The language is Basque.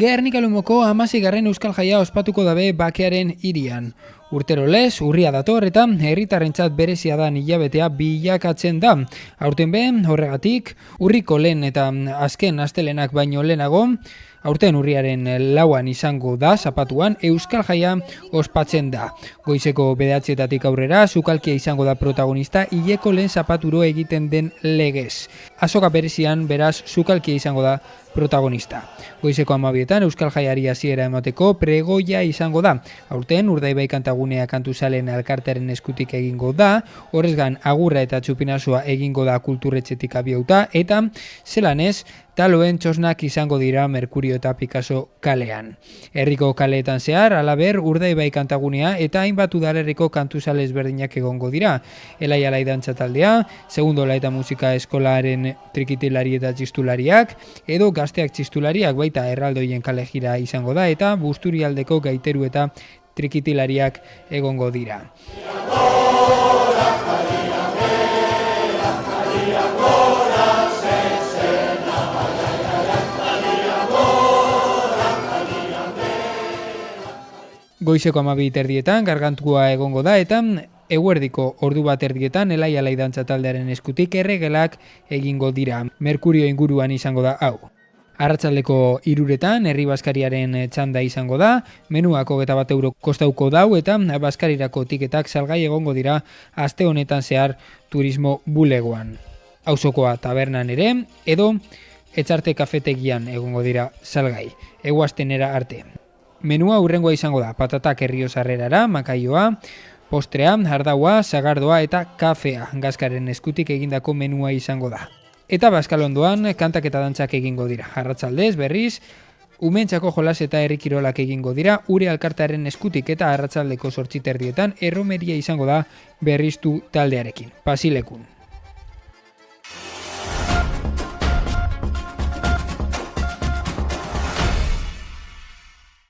Gernika-Lumoko 16. Euskal Jaia ospatuko dabe Bakearen hirian. Urtero lez, urria dator eta herritarrentzat berezia da hilabetea bilakatzen da. Aurten ben, horregatik, urriko lehen eta azken astelenak baino lehenago, aurten urriaren 4 izango da, zapatuan, Euskal Jaia ospatzen da. Goizeko 9:00 aurrera, sukalkia izango da protagonista, hileko lehen zapaturo egiten den legez. Azoka berezian, beraz, sukalkia izango da protagonista. Goizeko 12:00 Euskal Jaiari hasiera emateko pregoia izango da. Aurten Urdaibai kantagunea kantuzalen elkartearen eskutik egingo da, horrez gain agurra eta txupinazoa egingo da kulturretxetik abiauta, eta zelan ez, taloen txosnak izango dira Merkurio eta Picasso kalean. Herriko kaleetan zehar, alaber Urdaibai kantagunea eta hainbat udalerriko kantuzale ezberdinak egongo dira. Elai dantza taldea, Segundola eta musika eskolaren trikitilari eta txistulariak, edo gazteak txistulariak baita erraldoien kale jira izango da eta Busturialdeko gaiteru eta trikitilariak egongo dira. Goizeko 12:30 gargantua egongo da eta eguerdiko ordu 1:00 Elai dantza taldearen eskutik erregelak egingo dira. Merkurio inguruan izango da hau. Arratsaldeko 3:00 herri baskariaren txanda izango da, menuak 21 euro kostauko dau eta baskarirako tiketak salgai egongo dira aste honetan zehar turismo bulegoan. Auzokoa tabernan ere, edo Etxarte kafetegian egongo dira salgai, eguaztenera arte. Menua hurrengoa izango da, patatak Erriozarrerara, makaioa, postrea, ardaua, sagardoa eta kafea, gazkaren eskutik egindako menua izango da. Eta Baskalondoan kantak eta dantzak egingo dira. Arratsaldez berriz, umentzako jolas eta herrikirolak egingo dira, Ure Alkartearen eskutik eta arratsaldeko 8:30 erromeria izango da berriztu taldearekin. Pasilekun.